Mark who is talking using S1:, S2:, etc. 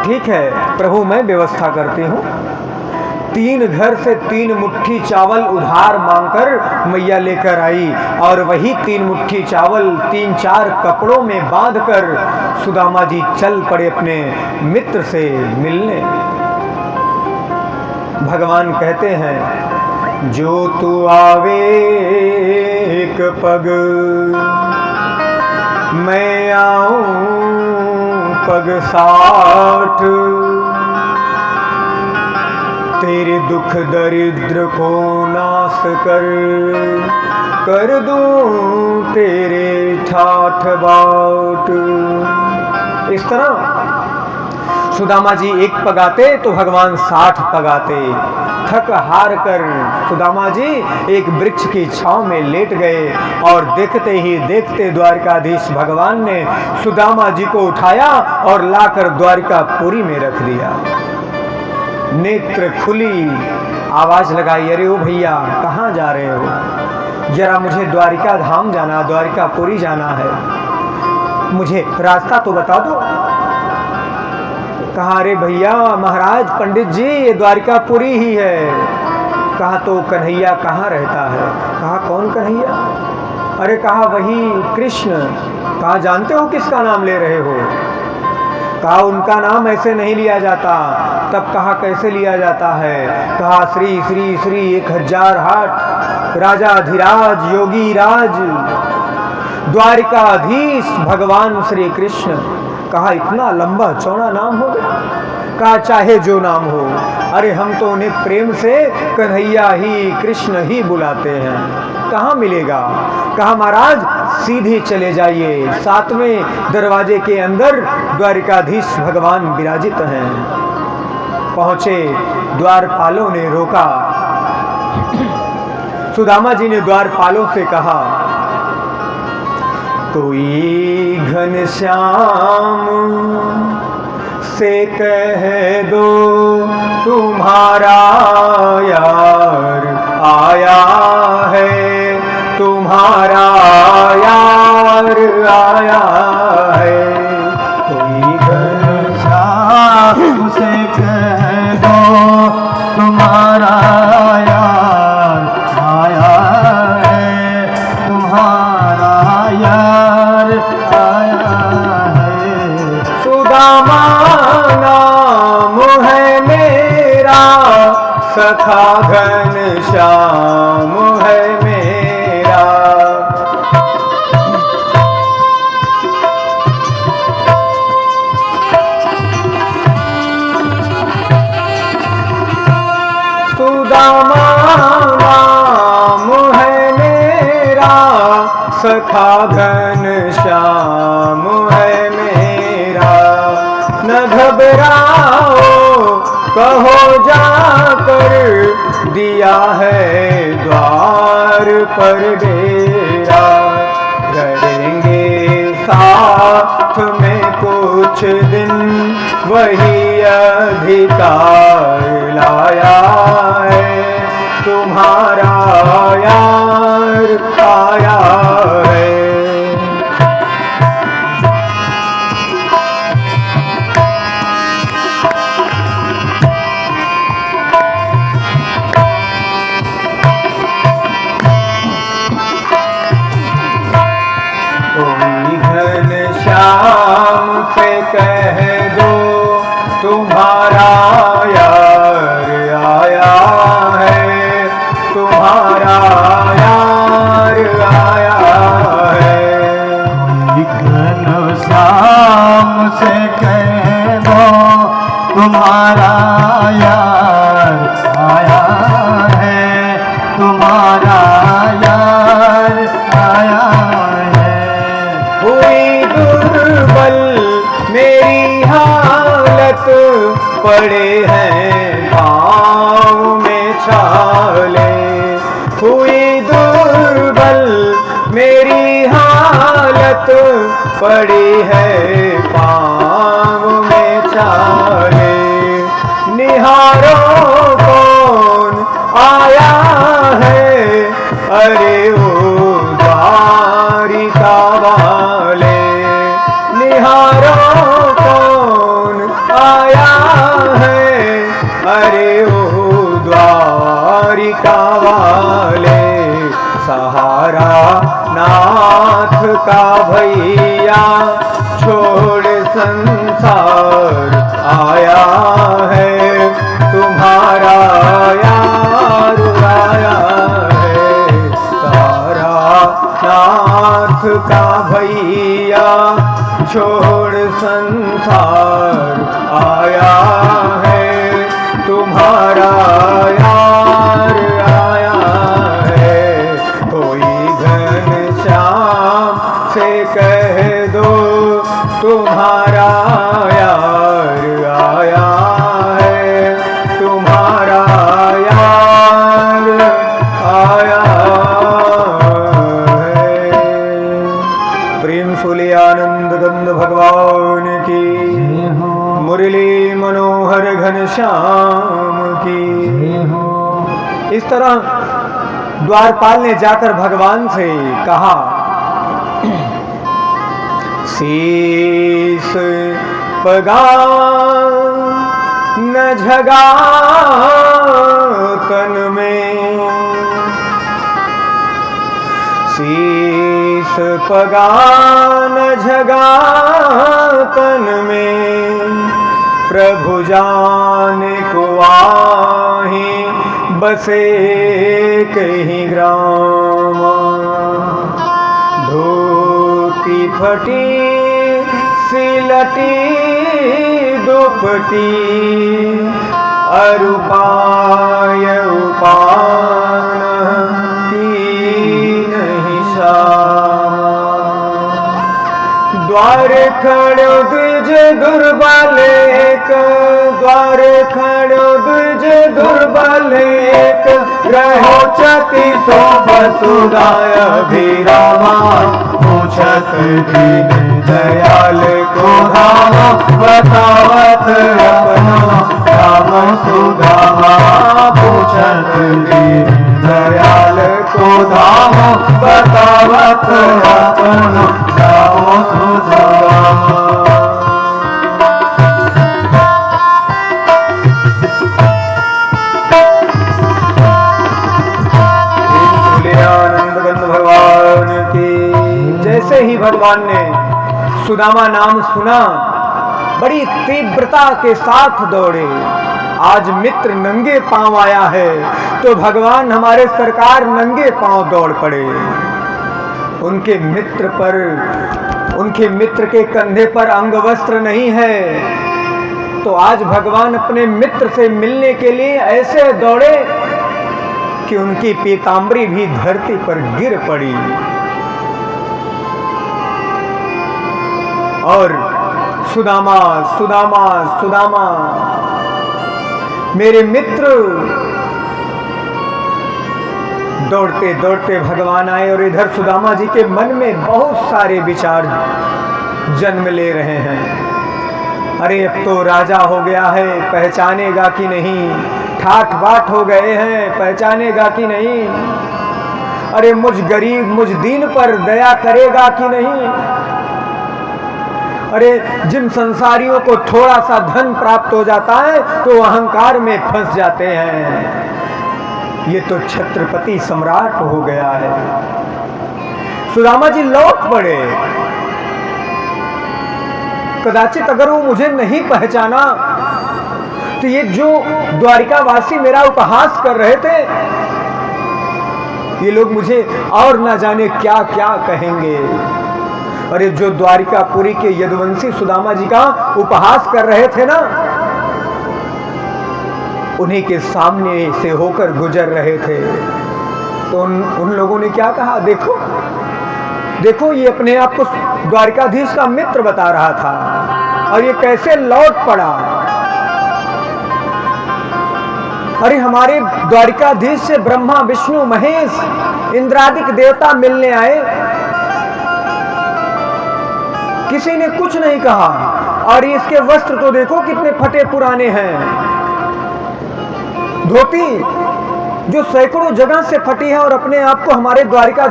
S1: ठीक है प्रभु, मैं व्यवस्था करती हूँ। 3 घर से 3 मुट्ठी चावल उधार मांगकर मैया लेकर आई और वही 3 मुट्ठी चावल 3-4 कपड़ों में बांधकर सुदामा जी चल पड़े अपने मित्र से मिलने। भगवान कहते हैं, जो तू आवे एक पग, मैं आऊं पग 60। तेरे दुख दरिद्र को नाश कर दूं तेरे ठाठ बाट। इस तरह सुदामा जी 1 पग आते तो भगवान 60 पग आते। थक हार कर सुदामा जी एक वृक्ष की छांव में लेट गए और देखते ही देखते द्वारकाधीश भगवान ने सुदामा जी को उठाया और लाकर द्वारिकापुरी में रख दिया। नेत्र खुली, आवाज लगाई, अरे ओ भैया कहाँ जा रहे हो? जरा मुझे द्वारिका धाम जाना, द्वारिकापुरी जाना है, मुझे रास्ता तो बता दो। कहा, अरे भैया महाराज पंडित जी ये द्वारिकापुरी ही है। कहा, तो कन्हैया कहाँ रहता है? कहा, कौन कन्हैया? अरे कहा, वही कृष्ण। कहा, जानते हो किसका नाम ले रहे हो? कहा, उनका नाम ऐसे नहीं लिया जाता। तब कहा, कैसे लिया जाता है? कहा, श्री श्री श्री 1008 राजाधिराज योगी राज द्वारिकाधीश भगवान श्री कृष्ण। कहा, इतना लंबा चौड़ा नाम हो गया? कहा, चाहे जो नाम हो, अरे हम तो उन्हें प्रेम से कन्हैया ही कृष्ण ही बुलाते हैं। कहाँ मिलेगा? कहा, महाराज सीधे चले जाइए, 7वें दरवाजे के अंदर द्वारिकाधीश भगवान विराजित हैं। पहुंचे, द्वारपालों ने रोका। सुदामा जी ने द्वारपालों से कहा, कोई घनश्याम से कह दो तुम्हारा यार आया है, तुम्हारा यार आया है।
S2: कोई घनश्याम से कह दो तुम्हारा यार आया है, तुम्हारा यार आया है।
S1: सुदामा नाम है मेरा, सखा घनश्याम है मेरा। सुदामा नाम है मेरा, सखा घनश्याम है मेरा। न घबराओ कहो जाकर, दिया है द्वार पर डेरा। करेंगे साथ में कुछ दिन, वही अधिकार लाया है, तुम्हारा यार आया है। कोई घनश्याम से कह दो तुम्हारा यार आया है, तुम्हारा यार आया है।
S2: घनश्याम से कह दो तुम्हारा यार आया है, तुम्हारा यार आया है।
S1: हुई दुर्बल मेरी हालत, पड़े हैं पाँव में छाले। हुई दुर्बल मेरी हालत, पड़ी है पाँव में छाले। निहारो कौन आया है, अरे ओ द्वारिका वाले। निहारो कौन आया नाथ का भैया छोड़ संसार आया है, तुम्हारा यार आया है। तारा नाथ का भैया छोड़ संसार आया है, तुम्हारा यार आया है। कोई घनश्याम से कह दो, तुम्हारा यार आया है, तुम्हारा यार आया है। प्रेम फूले आनंद गंध भगवान की, मुरली मनोहर घनश्याम की। इस तरह द्वारपाल ने जाकर भगवान से कहा, शीस पगा न झगा तन में, शीस पगा न झगा तन में। प्रभु जाने को आही बसे कहीं ग्राम, धोती फटी सिलटी दुपटी, अरुपाय उपान की नहीं श्यामा। द्वार खड़ो द्विज दुर्बल एक, द्वार खड़ो द्विज दुर्बल एक, रहो चति सो वसुदाय अभिरामा। पूछत दीन दयाल को धाम, बतावत अपनो राम सुदामा। पूछत दीन दयाल को धाम, बतावत अपनो राम सुदामा। जैसे ही भगवान ने सुदामा नाम सुना, बड़ी तीव्रता के साथ दौड़े। आज मित्र नंगे पांव आया है तो भगवान हमारे सरकार नंगे पांव दौड़ पड़े। उनके मित्र के कंधे पर अंगवस्त्र नहीं है, तो आज भगवान अपने मित्र से मिलने के लिए ऐसे दौड़े कि उनकी पीतांबरी भी धरती पर गिर पड़ी। और सुदामा सुदामा सुदामा मेरे मित्र, दौड़ते दौड़ते भगवान आए। और इधर सुदामा जी के मन में बहुत सारे विचार जन्म ले रहे हैं। अरे अब तो राजा हो गया है, पहचानेगा कि नहीं? ठाठ बाट हो गए हैं, पहचानेगा कि नहीं? अरे मुझ गरीब मुझ दीन पर दया करेगा कि नहीं? अरे जिन संसारियों को थोड़ा सा धन प्राप्त हो जाता है तो अहंकार में फंस जाते हैं। ये तो छत्रपति सम्राट हो गया है। सुदामा जी लौट पड़े। कदाचित अगर वो मुझे नहीं पहचाना तो ये जो द्वारिकावासी मेरा उपहास कर रहे थे, ये लोग मुझे और ना जाने क्या क्या कहेंगे। अरे जो द्वारिकापुरी के यदुवंशी सुदामा जी का उपहास कर रहे थे ना, उन्हीं के सामने से होकर गुजर रहे थे, तो उन लोगों ने क्या कहा? देखो देखो, ये अपने आप को द्वारिकाधीश का मित्र बता रहा था और ये कैसे लौट पड़ा। अरे हमारे द्वारिकाधीश से ब्रह्मा विष्णु महेश इंद्रादिक देवता मिलने आए, किसी ने कुछ नहीं कहा। और इसके वस्त्र तो देखो कितने फटे पुराने हैं। धोती जो सैकड़ों जगह से फटी है और अपने आप को हमारे द्वारिका